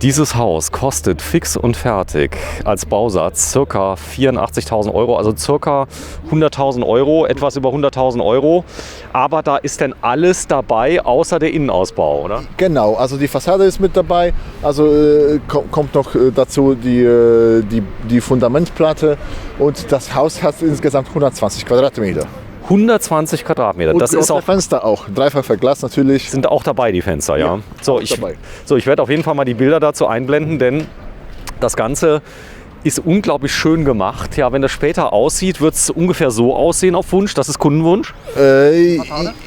Dieses Haus kostet fix und fertig als Bausatz ca. 84.000 Euro, also ca. 100.000 Euro, etwas über 100.000 Euro. Aber da ist denn alles dabei, außer der Innenausbau, oder? Genau, also die Fassade ist mit dabei, also kommt noch dazu die Fundamentplatte und das Haus hat insgesamt 120 Quadratmeter. 120 Quadratmeter. Und das ist auch Fenster auch, dreifach verglast natürlich. Sind auch dabei, die Fenster, ja. Ich werde auf jeden Fall mal die Bilder dazu einblenden, denn das Ganze ist unglaublich schön gemacht. Ja, wenn das später aussieht, wird es ungefähr so aussehen auf Wunsch. Das ist Kundenwunsch?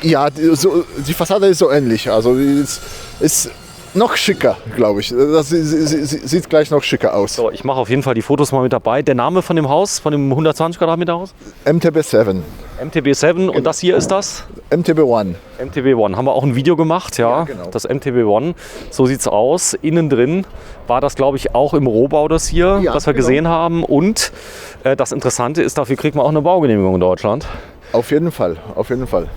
Ja, die Fassade ist so ähnlich. Also ist noch schicker, glaube ich. Das sieht gleich noch schicker aus. So, ich mache auf jeden Fall die Fotos mal mit dabei. Der Name von dem Haus, von dem 120 Quadratmeter Haus? MTB7. MTB7 und das hier ist das? MTB1. MTB1. Haben wir auch ein Video gemacht, ja, genau. Das MTB1. So sieht es aus. Innen drin war das, glaube ich, auch im Rohbau das hier, Ja, was wir gesehen haben. Und das Interessante ist, dafür kriegt man auch eine Baugenehmigung in Deutschland. Auf jeden Fall, auf jeden Fall.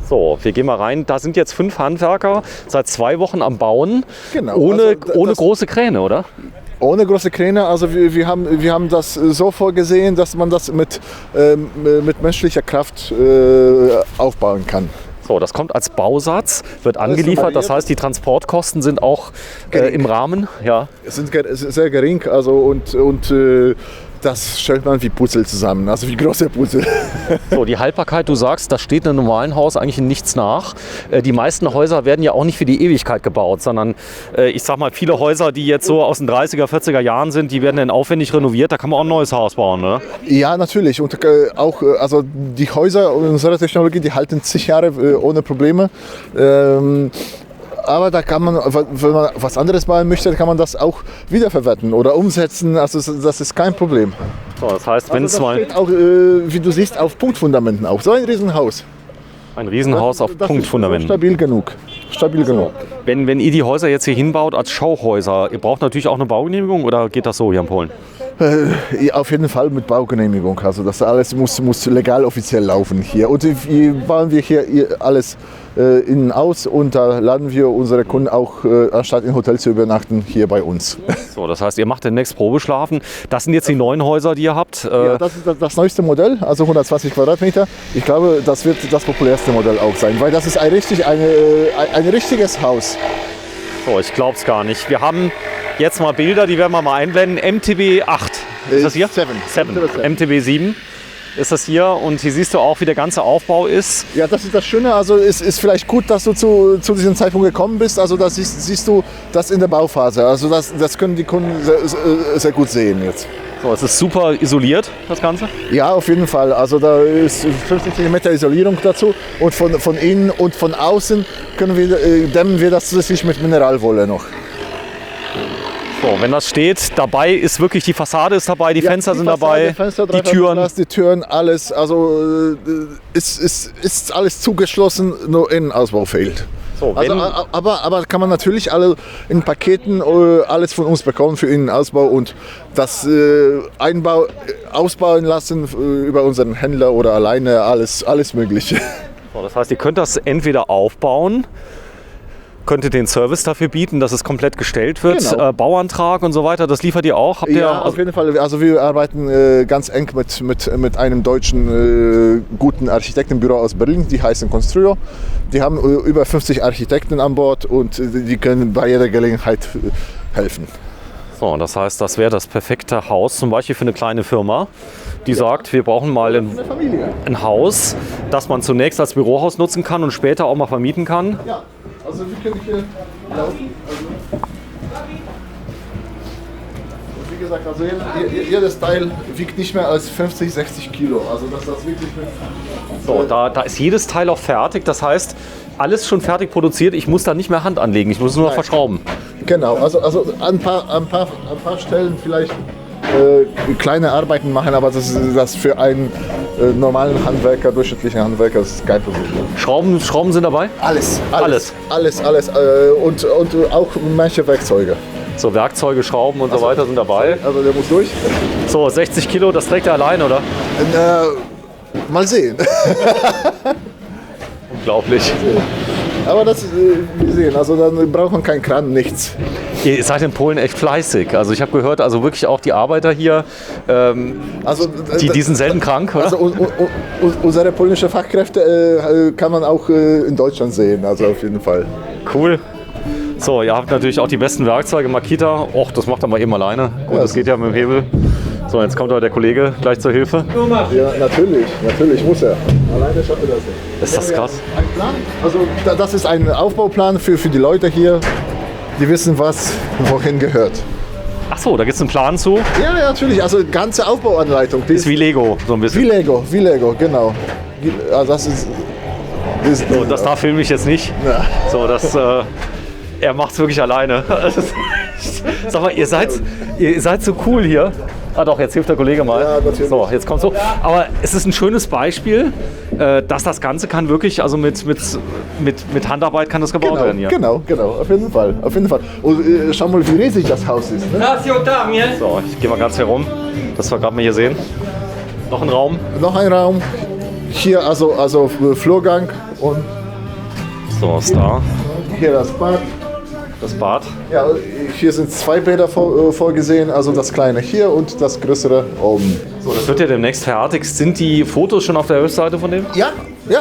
So, wir gehen mal rein. Da sind jetzt 5 Handwerker seit 2 Wochen am Bauen. Genau. Ohne große Kräne, oder? Ohne große Kräne. Also wir haben das so vorgesehen, dass man das mit menschlicher Kraft aufbauen kann. So, das kommt als Bausatz, wird angeliefert. Das heißt, die Transportkosten sind auch im Rahmen. Ja. Es sind sehr gering. Also und das stellt man wie Puzzle zusammen, also wie große Puzzle. So, die Haltbarkeit, du sagst, das steht einem normalen Haus eigentlich in nichts nach. Die meisten Häuser werden ja auch nicht für die Ewigkeit gebaut, sondern ich sag mal, viele Häuser, die jetzt so aus den 30er, 40er Jahren sind, die werden dann aufwendig renoviert, da kann man auch ein neues Haus bauen, ne? Ja, natürlich. Und auch also die Häuser unserer Technologie, die halten zig Jahre ohne Probleme. Aber da kann man, wenn man was anderes bauen möchte, kann man das auch wiederverwerten oder umsetzen. Also das ist kein Problem. So, das heißt, wenn es das mal steht auch, wie du siehst, auf Punktfundamenten auch. So ein Riesenhaus. ein Riesenhaus auf Das Punktfundamenten. ist stabil genug. Stabil genug. Wenn ihr die Häuser jetzt hier hinbaut als Schauhäuser, ihr braucht natürlich auch eine Baugenehmigung oder geht das so hier in Polen? Ja, auf jeden Fall mit Baugenehmigung. Also das alles muss legal offiziell laufen hier. Und bauen wir hier alles innen aus und da laden wir unsere Kunden auch, anstatt im Hotel zu übernachten, hier bei uns. So, das heißt, ihr macht demnächst Probeschlafen. Das sind jetzt die neuen Häuser, die ihr habt. Ja, das ist das neueste Modell, also 120 Quadratmeter. Ich glaube, das wird das populärste Modell auch sein, weil das ist ein richtiges Haus. So, ich glaube es gar nicht. Wir haben jetzt mal Bilder, die werden wir mal einblenden. MTB 8. Ist das hier? 7. MTB 7 ist das hier. Und hier siehst du auch, wie der ganze Aufbau ist. Ja, das ist das Schöne. Also es ist vielleicht gut, dass du zu diesem Zeitpunkt gekommen bist. Also da siehst du das in der Bauphase. Also das können die Kunden sehr gut sehen jetzt. So, es ist super isoliert, das Ganze. Ja, auf jeden Fall. Also da ist 50 cm Isolierung dazu. Und von innen und von außen dämmen wir das zusätzlich mit Mineralwolle noch. So, wenn das steht, dabei ist wirklich die Fassade ist dabei, die Fenster sind Fassade, dabei, Fenster, die Türen. Die Türen, alles. Also ist alles zugeschlossen, nur Innenausbau fehlt. So, Also, aber kann man natürlich alle in Paketen alles von uns bekommen für Innenausbau und das ausbauen lassen über unseren Händler oder alleine, alles Mögliche. So, das heißt, ihr könnt das entweder aufbauen, könntet den Service dafür bieten, dass es komplett gestellt wird, Genau. Bauantrag und so weiter, das liefert ihr auch? Habt ihr Ja, auf jeden Fall. Also wir arbeiten ganz eng mit einem deutschen guten Architektenbüro aus Berlin, die heißen Construo. Die haben über 50 Architekten an Bord und die können bei jeder Gelegenheit helfen. So, das heißt, das wäre das perfekte Haus, zum Beispiel für eine kleine Firma, die sagt, wir brauchen mal ein Haus, das man zunächst als Bürohaus nutzen kann und später auch mal vermieten kann. Ja, also wir können hier laufen. Wie gesagt, also jedes Teil wiegt nicht mehr als 50, 60 Kilo. Also das wirklich So, da ist jedes Teil auch fertig, das heißt, alles schon fertig produziert, ich muss da nicht mehr Hand anlegen, ich muss nur noch verschrauben. Genau, also an ein paar Stellen vielleicht kleine Arbeiten machen, aber das für einen normalen Handwerker, durchschnittlichen Handwerker, ist kein Problem. Schrauben sind dabei? Alles. Und auch manche Werkzeuge. So, Werkzeuge, Schrauben und so weiter sind dabei. Also der muss durch. So, 60 Kilo, das trägt er allein, oder? Mal sehen. Unglaublich. Aber das, wir sehen, also dann braucht man keinen Kran, nichts. Ihr seid in Polen echt fleißig. Also ich habe gehört, also wirklich auch die Arbeiter hier, Also, die sind selten krank, oder? Also unsere polnischen Fachkräfte kann man auch in Deutschland sehen, also auf jeden Fall. Cool. So, ihr habt natürlich auch die besten Werkzeuge, Makita. Och, das macht er mal eben alleine. Gut, Ja, das geht ja mit dem Hebel. So, jetzt kommt aber der Kollege gleich zur Hilfe. Ja, natürlich muss er. Alleine schafft er das nicht. Ist das krass? Ein Plan? Also das ist ein Aufbauplan für die Leute hier, die wissen, was wohin gehört. Ach so, da gibt es einen Plan zu. Ja, natürlich, also ganze Aufbauanleitung. Die Ist wie Lego, so ein bisschen. Wie Lego, genau. Also das ist So, das da filme ich jetzt nicht. Ja. So, er macht es wirklich alleine. Sag mal, ihr seid so cool hier. Ah doch, jetzt hilft der Kollege mal. Ja, natürlich. So, jetzt kommt so. Aber es ist ein schönes Beispiel, dass das Ganze kann wirklich, also mit Handarbeit kann das gebaut werden hier. Genau, auf jeden Fall. Und schau mal, wie riesig das Haus ist. Ne? So, ich gehe mal ganz herum, dass wir gerade mal hier sehen. Noch ein Raum. Noch ein Raum. Hier also Flurgang und So, ist da. hier das Bad. Das Bad. Ja, hier sind 2 Bäder vorgesehen, also das kleine hier und das größere oben. So, das wird ja demnächst fertig. Sind die Fotos schon auf der Webseite von dem? Ja,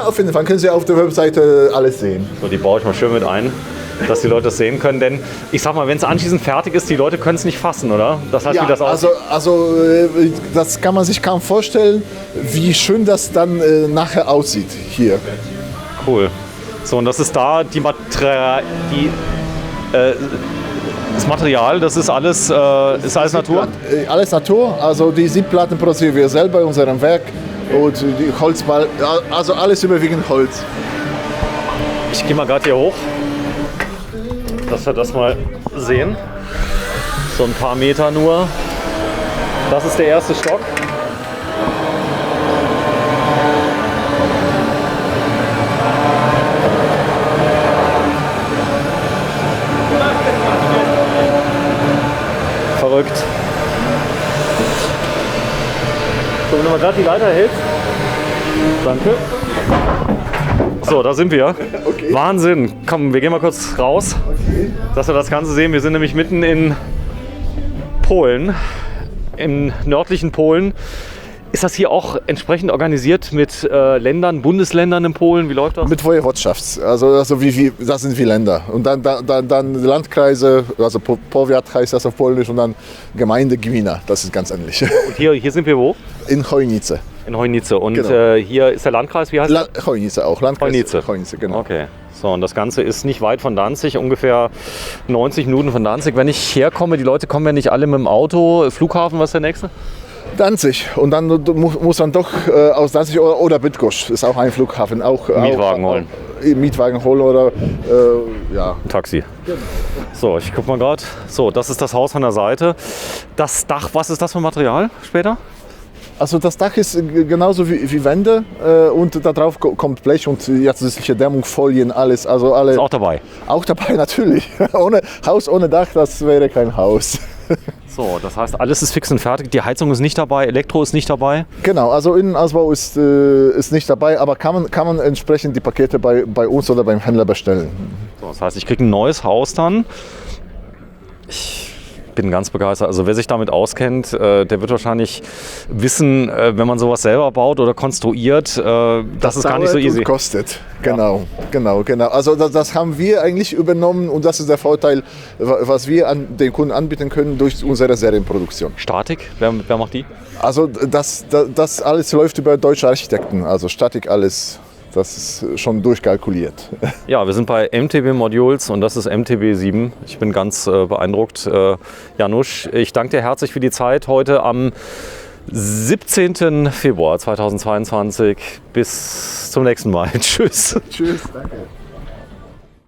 auf jeden Fall können Sie auf der Webseite alles sehen. So, die baue ich mal schön mit ein, dass die Leute das sehen können. Denn ich sag mal, wenn es anschließend fertig ist, die Leute können es nicht fassen, oder? Das heißt, Ja, wie das aussieht. also das kann man sich kaum vorstellen, wie schön das dann nachher aussieht hier. Cool. So, und das ist da das Material, das ist alles Natur? Alles Natur, also die Siebplatten produzieren wir selber in unserem Werk und die Holzball, also alles überwiegend Holz. Ich gehe mal gerade hier hoch, dass wir das mal sehen. So ein paar Meter nur. Das ist der erste Stock. Verrückt. So, wenn du mal gerade die Leiter hältst. Danke. So, da sind wir. Okay. Wahnsinn. Komm, wir gehen mal kurz raus, dass wir das Ganze sehen. Wir sind nämlich mitten in Polen, im nördlichen Polen. Ist das hier auch entsprechend organisiert mit Ländern, Bundesländern in Polen? Wie läuft das? Mit Wojewodschafts, also das sind wie Länder. Und dann Landkreise, also Powiat heißt das auf Polnisch und dann Gemeinde Gmina, das ist ganz ähnlich. Und hier sind wir wo? In Chojnice. In Chojnice. Und Genau. hier ist der Landkreis, wie heißt der? Chojnice auch, Landkreis Chojnice. Chojnice, genau. Okay. So, und das Ganze ist nicht weit von Danzig, ungefähr 90 Minuten von Danzig. Wenn ich herkomme, die Leute kommen ja nicht alle mit dem Auto. Flughafen, was ist der nächste? Danzig und dann muss man doch aus Danzig oder Bydgoszcz, ist auch ein Flughafen. Mietwagen holen. Mietwagen holen oder ja. Ein Taxi. So, ich guck mal gerade. So, das ist das Haus von der Seite. Das Dach, was ist das für Material später? Also das Dach ist genauso wie Wände und da drauf kommt Blech und zusätzliche Dämmung, Folien, alles. Also alle. Ist auch dabei. Auch dabei natürlich. Haus ohne Dach, das wäre kein Haus. So, das heißt, alles ist fix und fertig. Die Heizung ist nicht dabei, Elektro ist nicht dabei. Genau, also Innenausbau ist nicht dabei, aber kann man entsprechend die Pakete bei uns oder beim Händler bestellen. So, das heißt, ich kriege ein neues Haus dann. Ich bin ganz begeistert. Also wer sich damit auskennt, der wird wahrscheinlich wissen, wenn man sowas selber baut oder konstruiert, das ist gar nicht so easy. Und kostet. Genau. Also das haben wir eigentlich übernommen und das ist der Vorteil, was wir an den Kunden anbieten können durch unsere Serienproduktion. Statik, wer macht die? Also das alles läuft über deutsche Architekten, also Statik alles. Das ist schon durchkalkuliert. Ja, wir sind bei MTB Modules und das ist MTB 7. Ich bin ganz beeindruckt. Janusz, ich danke dir herzlich für die Zeit heute am 17. Februar 2022. Bis zum nächsten Mal. Tschüss. Tschüss, danke.